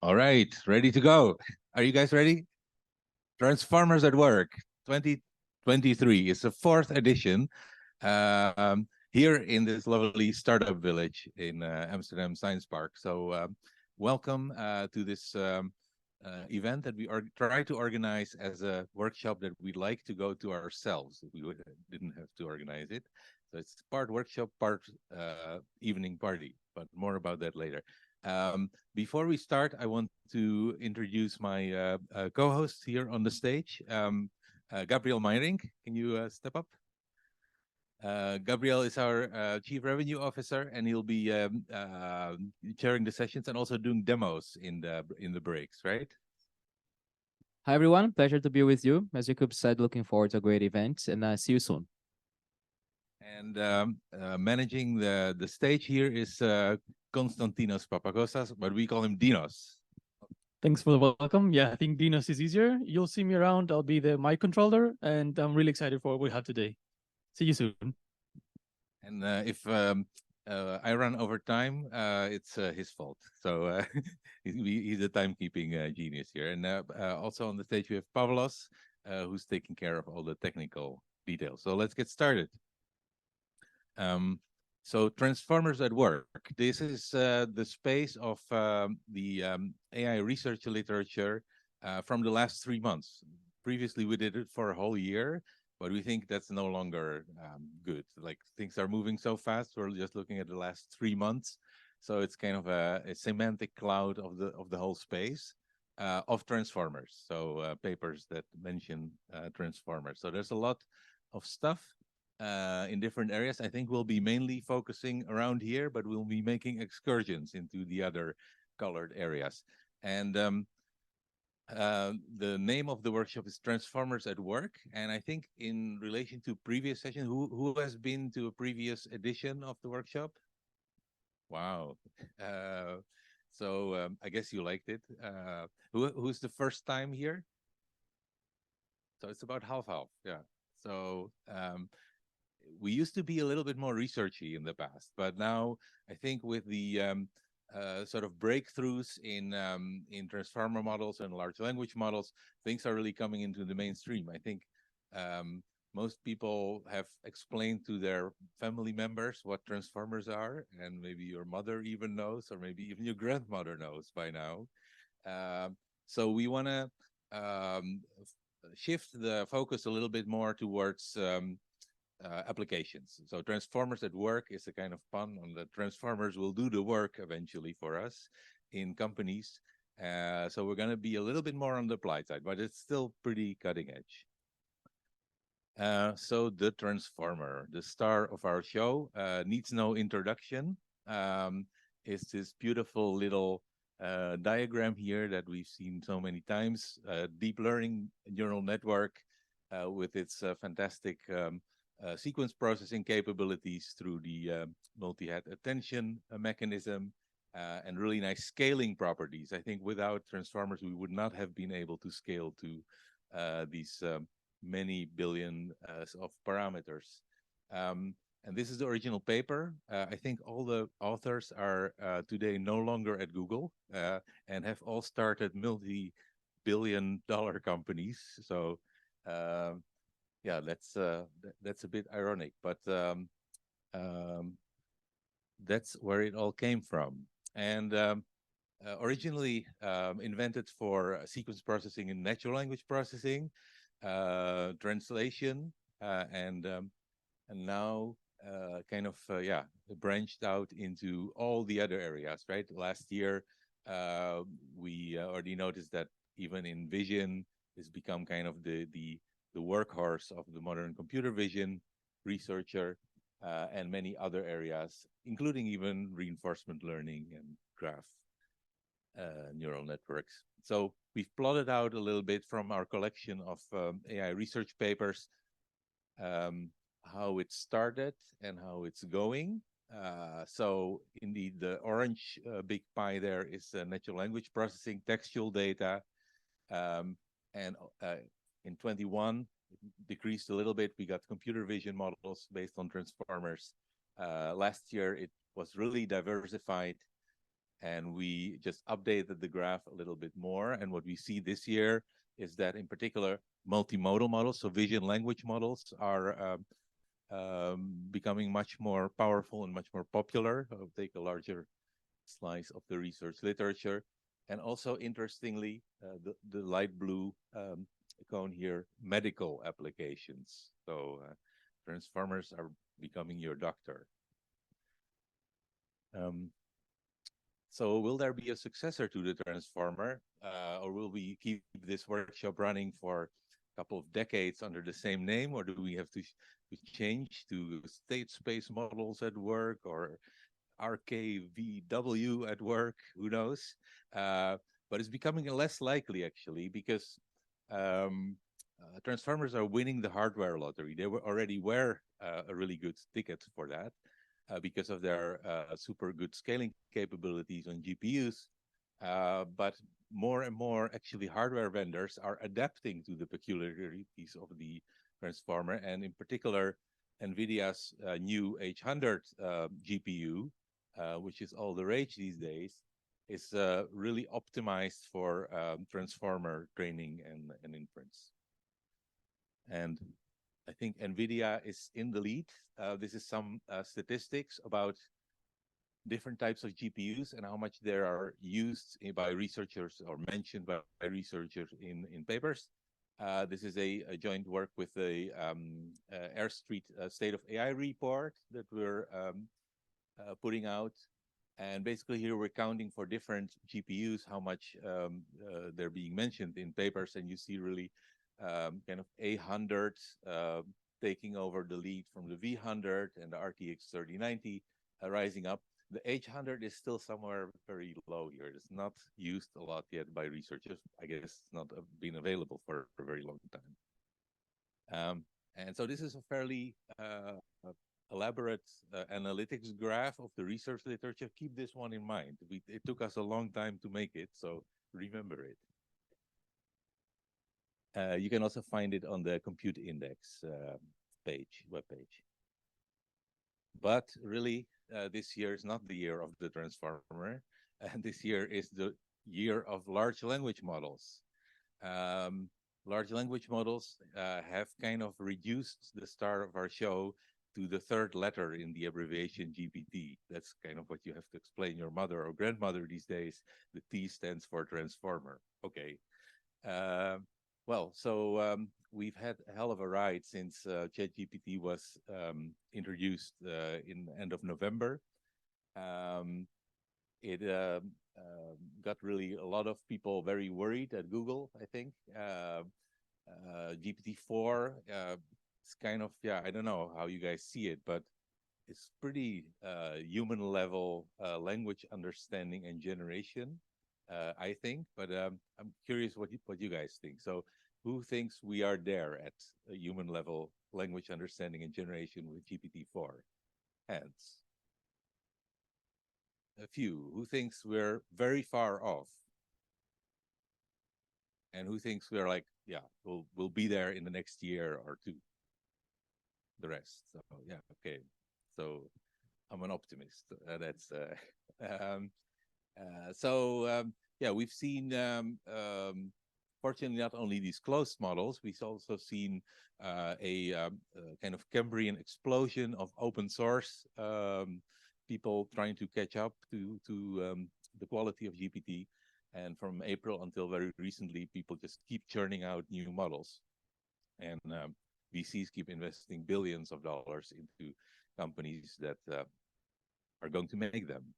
All right, ready to go. Are you guys ready? Transformers at Work 2023 is the fourth edition here in this lovely startup village in Amsterdam Science Park. So welcome to this event that we try to organize as a workshop that we'd like to go to ourselves. We didn't have to organize it. So it's part workshop, part evening party, but more about that later. Before we start, I want to introduce my co-host here on the stage, Gabriel Meiring. Can you step up? Gabriel is our Chief Revenue Officer, and he'll be chairing the sessions and also doing demos in the breaks, right? Hi, everyone. Pleasure to be with you. As Jakub said, looking forward to a great event, and see you soon. And managing the stage here is Konstantinos Papagosas, but we call him Dinos. Thanks for the welcome. Yeah, I think Dinos is easier. You'll see me around. I'll be the mic controller, and I'm really excited for what we have today. See you soon. And if I run over time, it's his fault. So he's a timekeeping genius here. And also on the stage, we have Pavlos, who's taking care of all the technical details. So let's get started. So Transformers at Work. This is the space of the AI research literature from the last 3 months. Previously, we did it for a whole year, but we think that's no longer good. Like things are moving so fast, we're just looking at the last 3 months. So it's kind of a semantic cloud of the whole space of Transformers. So papers that mention Transformers. So there's a lot of stuff in different areas. I think we'll be mainly focusing around here, but we'll be making excursions into the other colored areas. And the name of the workshop is Transformers at Work. And I think in relation to previous session, who has been to a previous edition of the workshop? Wow. So I guess you liked it. Who's the first time here? So it's about half-half, yeah. So we used to be a little bit more researchy in the past, but now I think with the sort of breakthroughs in transformer models and large language models, things are really coming into the mainstream. I think most people have explained to their family members what transformers are, and maybe your mother even knows, or maybe even your grandmother knows by now. So we want to shift the focus a little bit more towards applications. So Transformers at Work is a kind of pun on the Transformers will do the work eventually for us in companies. So we're going to be a little bit more on the applied side, but it's still pretty cutting edge. So the Transformer, the star of our show, needs no introduction. It's this beautiful little diagram here that we've seen so many times. Deep learning neural network with its fantastic sequence processing capabilities through the multi-head attention mechanism and really nice scaling properties. I think without Transformers, we would not have been able to scale to these many billion of parameters. And this is the original paper. I think all the authors are today no longer at Google and have all started multi-billion-dollar companies. So yeah, that's a bit ironic, but that's where it all came from. And originally invented for sequence processing and natural language processing, translation, and now kind of yeah, branched out into all the other areas. Right, last year we already noticed that even in vision, it's become kind of the workhorse of the modern computer vision researcher, and many other areas, including even reinforcement learning and graph neural networks. So we've plotted out a little bit from our collection of AI research papers how it started and how it's going. So indeed, the orange big pie there is natural language processing, textual data, and in 21, it decreased a little bit. We got computer vision models based on transformers. Last year, it was really diversified. and we just updated the graph a little bit more. And what we see this year is that, in particular, multimodal models, so vision language models, are becoming much more powerful and much more popular. I'll take a larger slice of the research literature. And also, interestingly, the light blue icon here, medical applications. So transformers are becoming your doctor. So will there be a successor to the transformer, or will we keep this workshop running for a couple of decades under the same name, or do we have to change to state space models at work, or RKVW at work? Who knows? But it's becoming less likely, actually, because transformers are winning the hardware lottery. They already were a really good ticket for that. Because of their super good scaling capabilities on GPUs. But more and more, actually, hardware vendors are adapting to the peculiarities of the transformer. And in particular, NVIDIA's new H100 GPU, which is all the rage these days, is really optimized for transformer training and inference. And I think NVIDIA is in the lead. This is some statistics about different types of GPUs and how much they are used by researchers or mentioned by researchers in papers. This is a joint work with the Air Street State of AI report that we're putting out. And basically here we're counting for different GPUs, how much they're being mentioned in papers. And you see really kind of A100 taking over the lead from the V100 and the RTX 3090 rising up. The H100 is still somewhere very low here. It's not used a lot yet by researchers. I guess it's not been available for a very long time. And so this is a fairly elaborate analytics graph of the research literature. Keep this one in mind. It took us a long time to make it, so remember it. You can also find it on the Compute Index webpage. But really, this year is not the year of the transformer, and this year is the year of large language models. Large language models have kind of reduced the star of our show to the third letter in the abbreviation GPT. That's kind of what you have to explain your mother or grandmother these days. The T stands for transformer. Okay. Well, so we've had a hell of a ride since ChatGPT was introduced in the end of November. It got really a lot of people very worried at Google, I think. GPT-4 is kind of, I don't know how you guys see it, but it's pretty human level language understanding and generation. I think, but I'm curious what you guys think. So, who thinks we are there at a human level language understanding and generation with GPT-4? Hands. A few. Who thinks we're very far off? And who thinks we're like, we'll be there in the next year or two? The rest. So okay. So I'm an optimist. We've seen, fortunately, not only these closed models, we've also seen a kind of Cambrian explosion of open source people trying to catch up to the quality of GPT. And from April until very recently, people just keep churning out new models. And VCs keep investing billions of dollars into companies that are going to make them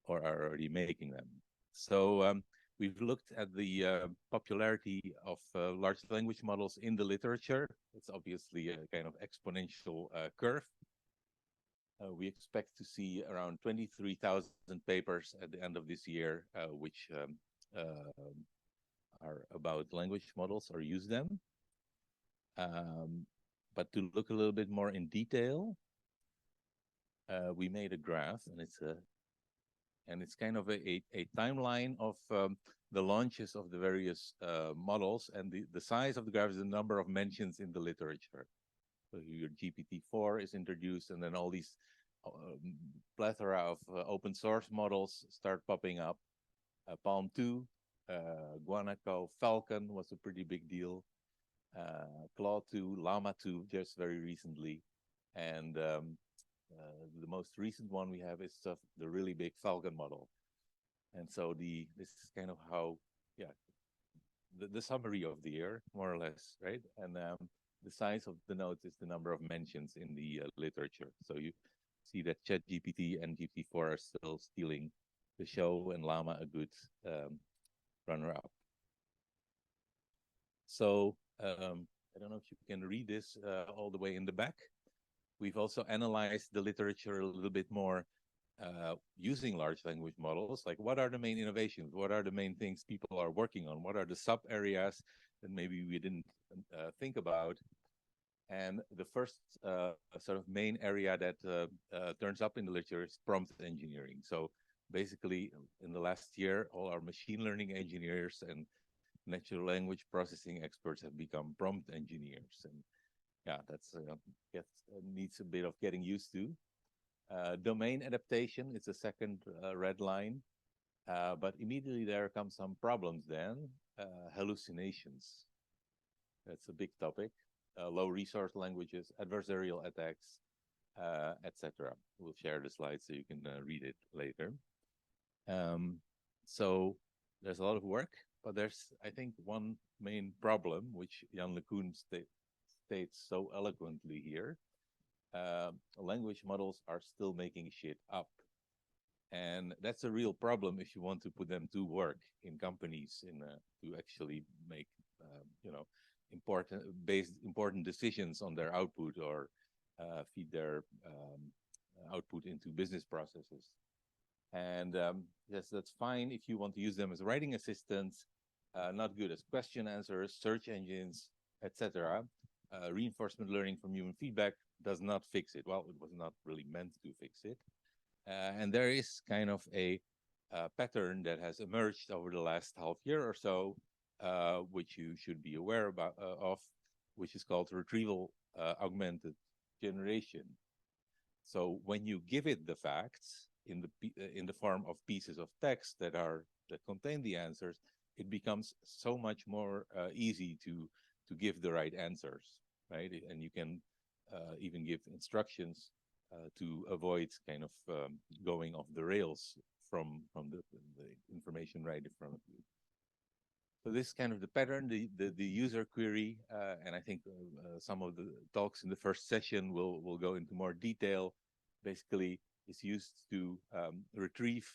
or are already making them. So we've looked at the popularity of large language models in the literature. It's obviously a kind of exponential curve. We expect to see around 23,000 papers at the end of this year, which are about language models or use them. But to look a little bit more in detail, we made a graph, and it's kind of a timeline of the launches of the various models, and the size of the graph is the number of mentions in the literature. So your GPT-4 is introduced, and then all these plethora of open source models start popping up. Palm 2, Guanaco, Falcon was a pretty big deal. Claude 2, Llama 2, just very recently. And the most recent one we have is the really big Falcon model. And so this is kind of how, yeah, the summary of the year, more or less, right? And the size of the notes is the number of mentions in the literature. So you see that ChatGPT and GPT-4 are still stealing the show, and Llama a good runner-up. So I don't know if you can read this all the way in the back. We've also analyzed the literature a little bit more using large language models. Like, what are the main innovations? What are the main things people are working on? What are the sub areas that maybe we didn't think about? And the first sort of main area that turns up in the literature is prompt engineering. So basically, in the last year, all our machine learning engineers and natural language processing experts have become prompt engineers. And yeah, that's needs a bit of getting used to. Domain adaptation is the second red line. But immediately there come some problems then. Hallucinations. That's a big topic. Low resource languages, adversarial attacks, etc. We'll share the slides so you can read it later. So there's a lot of work, but there's, I think, one main problem, which Jan LeCun states so eloquently here. Language models are still making shit up. And that's a real problem if you want to put them to work in companies to actually make, important decisions on their output or feed their output into business processes. And yes, that's fine if you want to use them as writing assistants, not good as question answers, search engines, etc. Reinforcement learning from human feedback does not fix it. Well, it was not really meant to fix it. And there is kind of a pattern that has emerged over the last half year or so, which you should be aware of, which is called Retrieval Augmented Generation. So when you give it the facts in the form of pieces of text that contain the answers, it becomes so much more easy to give the right answers, right? And you can even give instructions to avoid kind of going off the rails from the information right in front of you. So this is kind of the pattern, the user query, and I think some of the talks in the first session will go into more detail. Basically, it's used to retrieve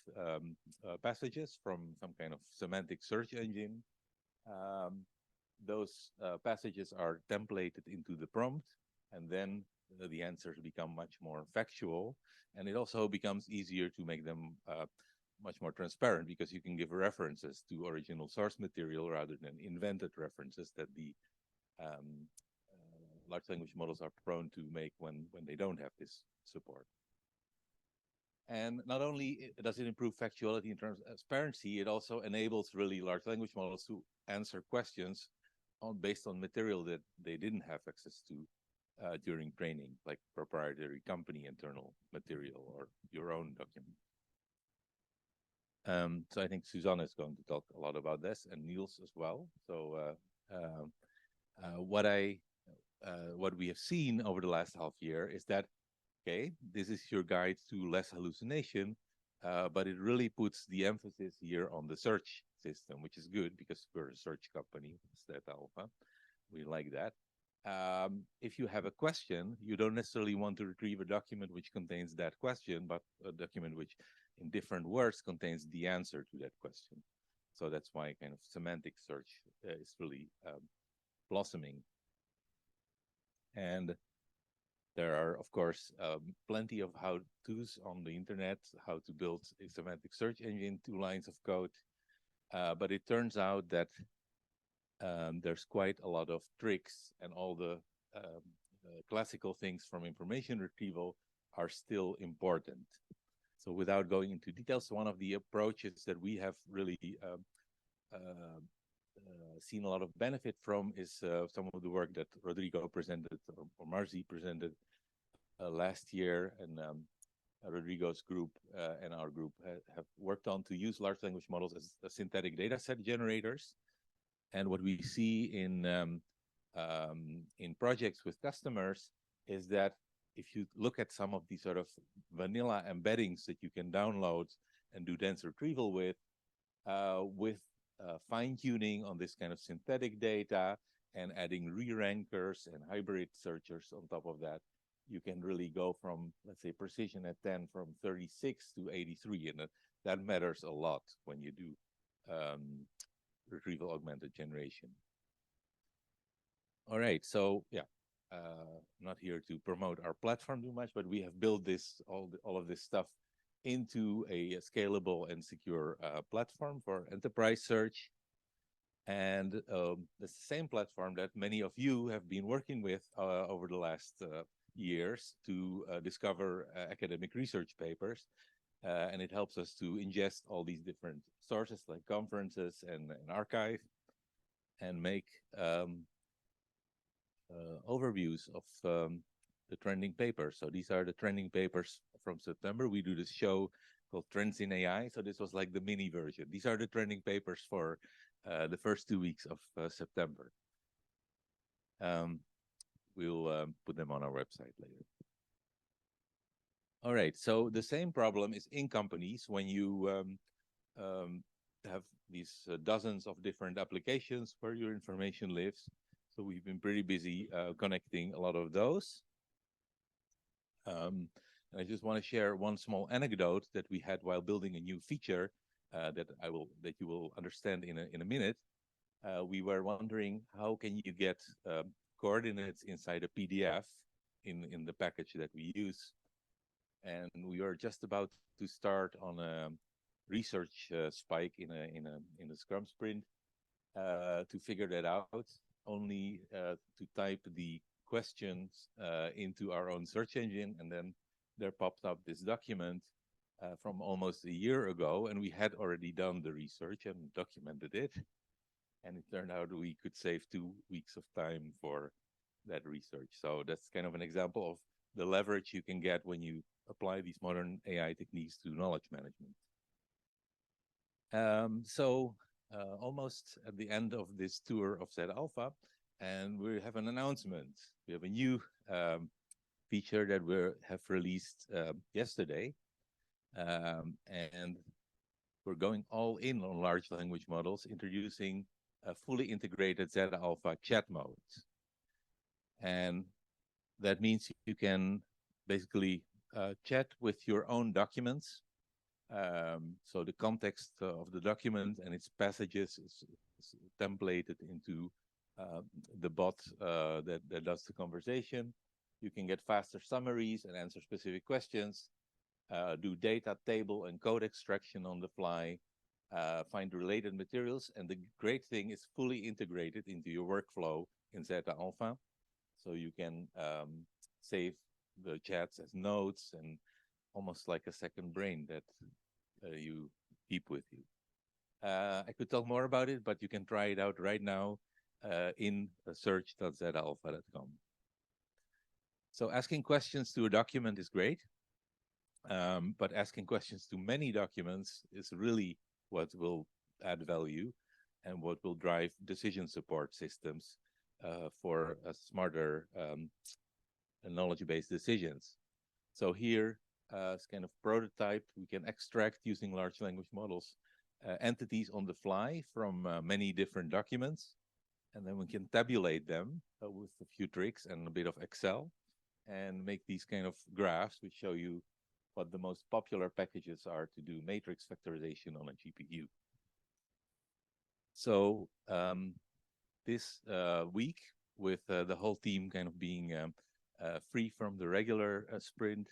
passages from some kind of semantic search engine. Those passages are templated into the prompt, and then the answers become much more factual, and it also becomes easier to make them much more transparent because you can give references to original source material rather than invented references that the large language models are prone to make when they don't have this support. And not only does it improve factuality in terms of transparency, it also enables really large language models to answer questions based on material that they didn't have access to during training, like proprietary company internal material or your own document. So I think Susanne is going to talk a lot about this, and Niels as well. So what we have seen over the last half year is that, okay, this is your guide to less hallucination, but it really puts the emphasis here on the search system, which is good because we're a search company, Zeta Alpha. We like that. If you have a question, you don't necessarily want to retrieve a document which contains that question, but a document which in different words contains the answer to that question. So that's why kind of semantic search is really blossoming. And there are, of course, plenty of how-tos on the internet, how to build a semantic search engine, 2 lines of code. But it turns out that there's quite a lot of tricks, and all the classical things from information retrieval are still important. So without going into details, one of the approaches that we have really seen a lot of benefit from is some of the work that Rodrigo presented or Marzi presented last year, and Rodrigo's group and our group have worked on to use large language models as synthetic data set generators. And what we see in projects with customers is that if you look at some of these sort of vanilla embeddings that you can download and do dense retrieval with fine-tuning on this kind of synthetic data and adding re-rankers and hybrid searchers on top of that, you can really go from, let's say, precision at 10 from 36 to 83. And that matters a lot when you do retrieval augmented generation. All right, so yeah, not here to promote our platform too much, but we have built this all of this stuff into a scalable and secure platform for enterprise search. And the same platform that many of you have been working with over the last years to discover academic research papers. And it helps us to ingest all these different sources like conferences and archive and make overviews of the trending papers. So these are the trending papers from September. We do this show called Trends in AI. So this was like the mini version. These are the trending papers for the first 2 weeks of September. We'll put them on our website later. All right, so the same problem is in companies when you have these dozens of different applications where your information lives. So we've been pretty busy connecting a lot of those. And I just want to share one small anecdote that we had while building a new feature that you will understand in a minute. We were wondering how can you get coordinates inside a PDF in the package that we use. And we were just about to start on a research spike in a Scrum sprint to figure that out. Only to type the questions into our own search engine, and then there popped up this document from almost a year ago, and we had already done the research and documented it. And it turned out we could save 2 weeks of time for that research. So that's kind of an example of the leverage you can get when you apply these modern AI techniques to knowledge management. Almost at the end of this tour of Zeta Alpha, and we have an announcement. We have a new feature that we have released yesterday, and we're going all in on large language models, introducing a fully integrated Zeta Alpha chat mode. And that means you can basically chat with your own documents. So the context of the document and its passages is templated into the bot that does the conversation. You can get faster summaries and answer specific questions, do data table and code extraction on the fly, find related materials. And the great thing is fully integrated into your workflow in Zeta Alpha. So you can save the chats as notes and almost like a second brain that you keep with you. I could talk more about it, but you can try it out right now in search.zetaalpha.com. So asking questions to a document is great, but asking questions to many documents is really what will add value and what will drive decision support systems for smarter knowledge-based decisions. So here, as kind of prototype, we can extract using large language models entities on the fly from many different documents, and then we can tabulate them with a few tricks and a bit of Excel, and make these kind of graphs which show you what the most popular packages are to do matrix factorization on a GPU. So this week, with the whole team kind of being free from the regular sprint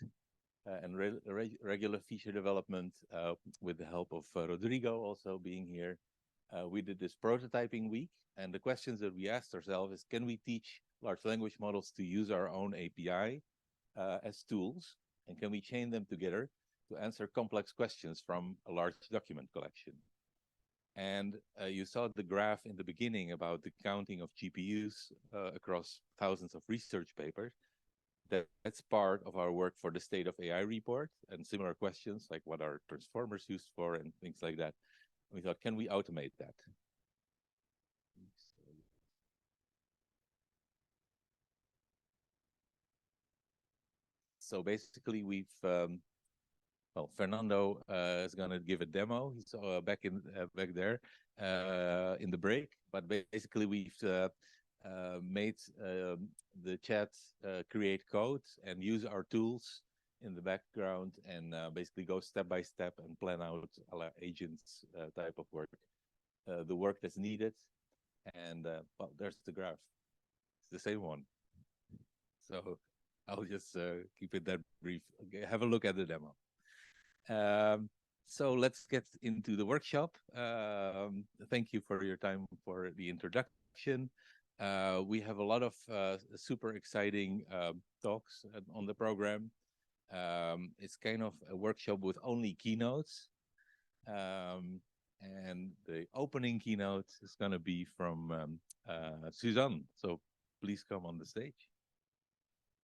and regular feature development, with the help of Rodrigo also being here, we did this prototyping week. And the questions that we asked ourselves is, can we teach large language models to use our own API as tools? And can we chain them together to answer complex questions from a large document collection? And you saw the graph in the beginning about the counting of GPUs across thousands of research papers. That's part of our work for the State of AI report and similar questions like what are transformers used for and things like that. We thought, can we automate that? So basically, well, Fernando is going to give a demo. He's back there in the break. But basically, we've made the chat create code and use our tools in the background and basically go step by step and plan out agents type of work, the work that's needed. And well, there's the graph. It's the same one. So I'll just keep it that brief. Okay, have a look at the demo. So let's get into the workshop. Thank you for your time for the introduction. We have a lot of super exciting talks on the program. It's kind of a workshop with only keynotes. And the opening keynote is going to be from Suzanne. So please come on the stage.